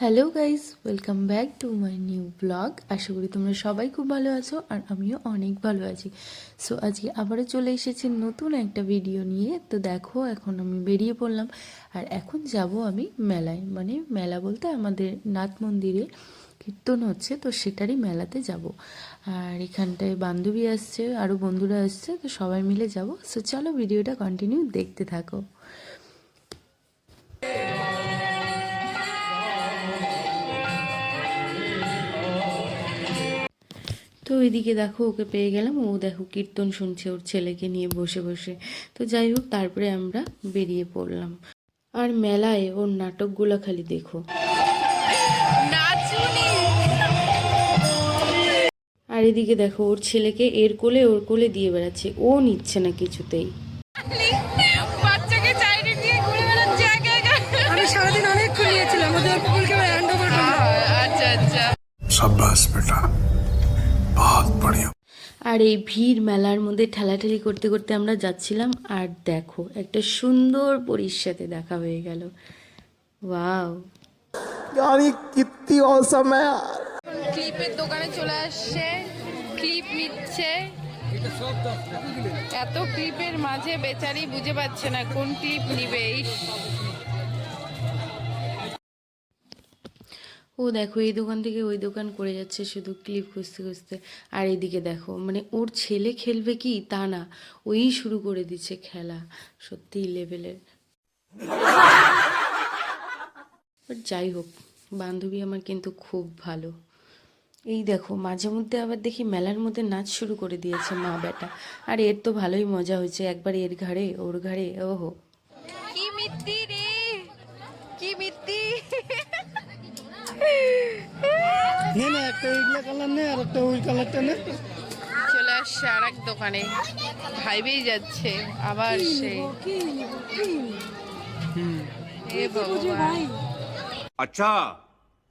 Hello guys, welcome back to my new blog. আশা করি তোমরা সবাই খুব ভালো আছো আর আমিও অনেক ভালো আছি। সো আজকে আবারও চলে এসেছি নতুন একটা ভিডিও নিয়ে। তো দেখো, এখন আমি বেরিয়ে পড়লাম আর এখন যাব আমি মেলায়, মানে মেলা বলতে আমাদের নাথ মন্দিরে কীর্তন হচ্ছে, তো সেটারই মেলাতে যাব। আর এখানটায় বান্ধবী আসছে, আরও বন্ধুরা আসছে, তো সবাই মিলে যাব। সো চলো ভিডিওটা কন্টিনিউ দেখতে থাকো। তো এদিকে দেখো, ওকে পেয়ে গেলাম। ও দেখো কীর্তন শুনছে ওর ছেলেকে নিয়ে বসে বসে। তো যাই হোক, তারপরে আমরা বেরিয়ে পড়লাম। আর মেলায় ওর নাটকগুলো খালি দেখো। আর এদিকে দেখো, ওর ছেলেকে এর কোলে ওর কোলে দিয়ে বেড়াচ্ছে, ও নিচ্ছে না কিছুতেই। বাচ্চাকে চাইরে নিয়ে ঘুরে বেড়াচ্ছে একা একা। আমি সারাদিন অনেক খুলিয়েছিলাম ওদের পুকুরকে হ্যান্ড ওভার করলাম। আচ্ছা আচ্ছা, शाबाश बेटा, बहुत बढ़िया। আর এই ভিড় মেলার মধ্যে ঠেলাঠেলি করতে করতে আমরা যাচ্ছিলাম। আর দেখো, একটা সুন্দর পরীর সাথে দেখা হয়ে গেল। ওয়াও, यार ये कितनी औसम है यार। ক্লিপের দোকানে চলে আসছে, ক্লিপ নিচ্ছে। এত ক্লিপের মাঝে বেচারি বুঝে পাচ্ছে না কোন ক্লিপ নিবে। ও দেখো, এই দোকান থেকে ওই দোকান করে যাচ্ছে শুধু ক্লিপ খুঁজতে খুঁজতে। আর এইদিকে দেখো, মানে ওর ছেলে খেলবে কি তা না, ওই শুরু করে দিচ্ছে খেলা, সত্যি লেভেলের। বাট যাই হোক, বান্ধবী আমার কিন্তু খুব ভালো। এই দেখো, মাঝে মধ্যে আবার দেখি মেলার মধ্যে নাচ শুরু করে দিয়েছে মা বেটা। আর এর তো ভালোই মজা হয়েছে, একবার এর ঘাড়ে ওর ঘাড়ে, ওহো। কি মিত্তি রে, কি মিত্তি। নে না একটা এইগুলা কালার নে আর একটা ওই কালারটা নে। চলে আসছে আর এক দোকানে, ভাইবেই যাচ্ছে আবার সেই। এ ভগবান। अच्छा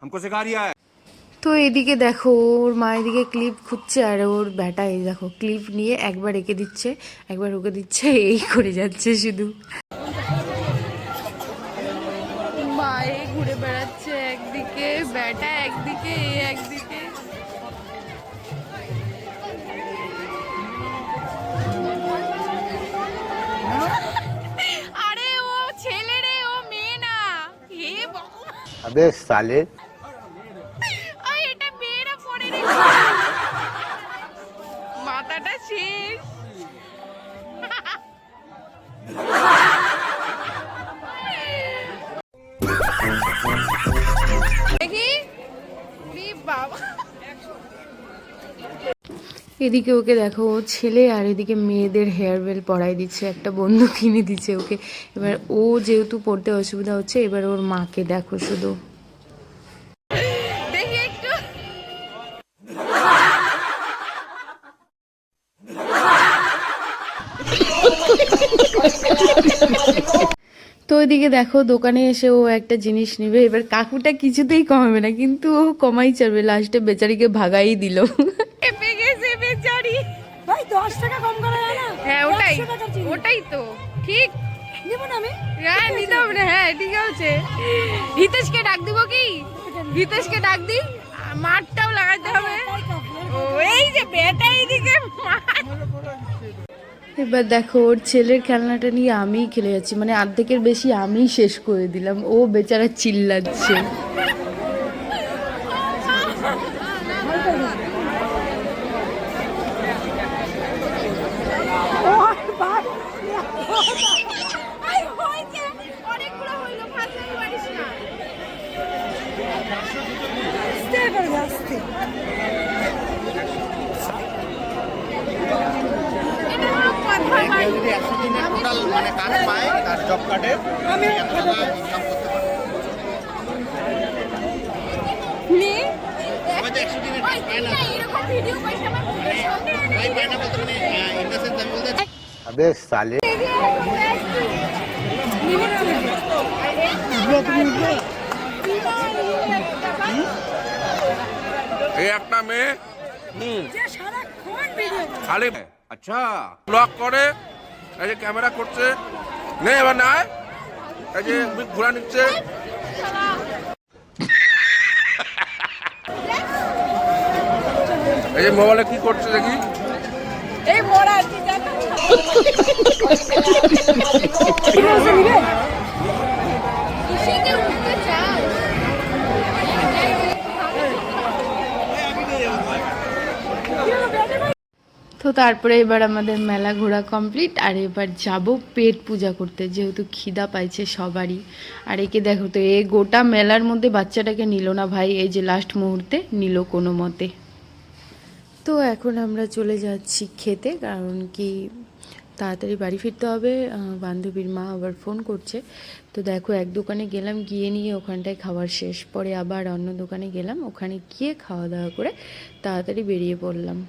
हमको सिखा रिया है। তো এদিকে দেখো, ওর মা এদিকে ক্লিপ খুঁজছে আর ওর ব্যাটা এই দেখো ক্লিপ নিয়ে একবার এঁকে দিচ্ছে, একবার ওকে দিচ্ছে, এই করে যাচ্ছে শুধু। মায়ে ঘুরে বেড়াচ্ছে একদিকে, ব্যাটা একদিকে, এ একদিকে। আরে ও ছেলে রে, ও মেয়ে না। হে ভগবান, अबे साले, এটা মেয়েরা পড়ে রে। মাথাটা শেষ। দেখি বাবা। এদিকে ওকে দেখো, ও ছেলে আর এদিকে মেয়েদের হেয়ার বেল পরাই দিচ্ছে, একটা বন্ধু কিনে দিচ্ছে ওকে। এবার ও যেহেতু পড়তে অসুবিধা হচ্ছে, এবার ওর মাকে দেখো শুধু। দেখি একটু। তো ওইদিকে দেখো, দোকানে এসে ও একটা জিনিস নেবে, এবার কাকুটা কিছুতেই কমাবে না, কিন্তু ও কমাই চাইবে, লাস্টে বেচারিকে ভাগাই দিল। এপে গেছে বেচারি। ভাই 10 টাকা কম করা যায় না? হ্যাঁ ওটাই, 100 টাকার জিনিস। ওটাই তো ঠিক। নেব না আমি? হ্যাঁ নিতে হবে না, হ্যাঁ ঠিক আছে। হিতেশকে ডাক দিব কি? হিতেশকে ডাক দি, মাঠটাও লাগাতে হবে। ও এই যে বেটা এইদিকে মাঠ। এবার দেখো, ওর ছেলের খেলনাটা নিয়ে আমিই খেলে যাচ্ছি, মানে অর্ধেকের বেশি আমিই শেষ করে দিলাম, ও বেচারা চিল্লাচ্ছে। আই হইছে, অনেকগুলো হইলো, ফাজলামি পারিস না। আস্তে করে যা, আস্তে। এটা হলো কথা বাড়ি। মানে কাজ পায় তার জব কার্ডে আমি নে ওই তুই না এরকম ভিডিও করিস আমার মুখের সামনে এনে। अबे साले। এই একটা মেয়ে যে সারাক্ষণ ভিডিও খালি अच्छा ব্লগ করে, এই যে ক্যামেরা করছে, নে এবার না এই যে ঘোরা নিচ্ছে। এই মোবাইলে কি করছে দেখি? এই মোড়া আছে দেখো খুশিতে উঠতে চাও তো তারপরে এবার আমাদের মেলা ঘোরা কমপ্লিট, আর এবার যাব পেট পূজা করতে, যেহেতু খিদা পাইছে সবারই। আর একে দেখো তো, এ গোটা মেলার মধ্যে বাচ্চাটাকে নিল না ভাই, এই যে লাস্ট মুহূর্তে নিল কোনো মতে। তো এখন আমরা চলে যাচ্ছি খেতে, কারণ কি তাড়াতাড়ি বাড়ি ফিরতে হবে। বান্ধবীর মা আবার ফোন করছে। তো দেখো, এক দোকানে গেলাম, গিয়ে নিয়ে ওখানটায় খাবার শেষ, পরে আবার অন্য দোকানে গেলাম, ওখানে গিয়ে খাওয়া দাওয়া করে তাড়াতাড়ি বেরিয়ে পড়লাম।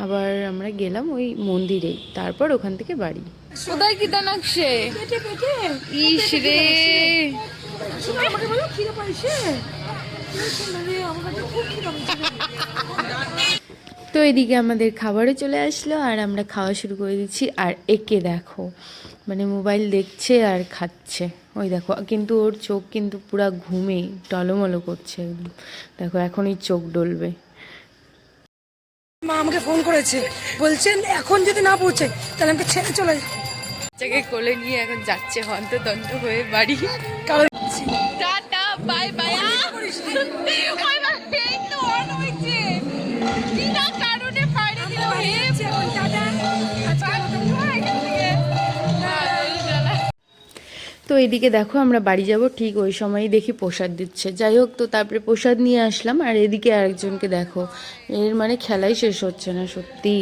আবার আমরা গেলাম ওই মন্দিরেই, তারপর ওখান থেকে বাড়ি। কোথায় খিদা নাকছে পেটে পেটে ইস রে শোনো, আমাকে বলো খিদে পাইছে মানে আমার কাছে খুব খিদে পাইছে। তো এদিকে আমাদের খাবারও চলে আসলো, আর আমরা খাওয়া শুরু করে দিচ্ছি। আর একে দেখো, মানে মোবাইল দেখছে আর খাচ্ছে, ওই দেখো, কিন্তু ওর চোখ কিন্তু পুরা ঘুমে টলমলো করছে একদম। দেখো এখনই চোখ ডলবে। মা আমাকে ফোন করেছে, বলছেন এখন যদি না পৌঁছে তাহলে আমাকে ছেড়ে চলে যাবে। বাচ্চাকে কোলে নিয়ে এখন যাচ্ছে হন্তদন্ত হয়ে বাড়ি। কারণ টাটা বাই বাই ওই মা এই তো অন হইছে বিনা কারণে ফাইরে দিল হে টাটা। তো এদিকে দেখো, আমরা বাড়ি যাব ঠিক ওই সময়ই দেখি প্রসাদ দিচ্ছে। যাই হোক, তো তারপরে প্রসাদ নিয়ে আসলাম। আর এদিকে আরেকজনকে দেখো, এর মানে খেলাই শেষ হচ্ছে না সত্যি।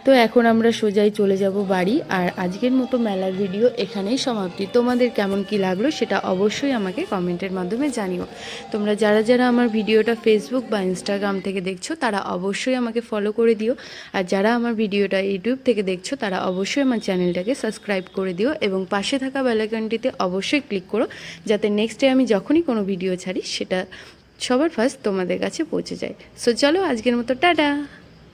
তো এখন আমরা সোজাই চলে যাব বাড়ি। আর আজকের মতো মেলার ভিডিও এখানেই সমাপ্তি। তোমাদের কেমন কি লাগলো সেটা অবশ্যই আমাকে কমেন্টের মাধ্যমে জানিও। তোমরা যারা যারা আমার ভিডিওটা ফেসবুক বা ইনস্টাগ্রাম থেকে দেখছো তারা অবশ্যই আমাকে ফলো করে দিও। আর যারা আমার ভিডিওটা ইউটিউব থেকে দেখছো তারা অবশ্যই আমার চ্যানেলটাকে সাবস্ক্রাইব করে দিও, এবং পাশে থাকা বেল আইকনটিতে অবশ্যই ক্লিক করো, যাতে নেক্সট ডে আমি যখনই কোনো ভিডিও ছাড়ি সেটা সবার ফার্স্ট তোমাদের কাছে পৌঁছে যায়। সো চলো, আজকের মতো টাটা।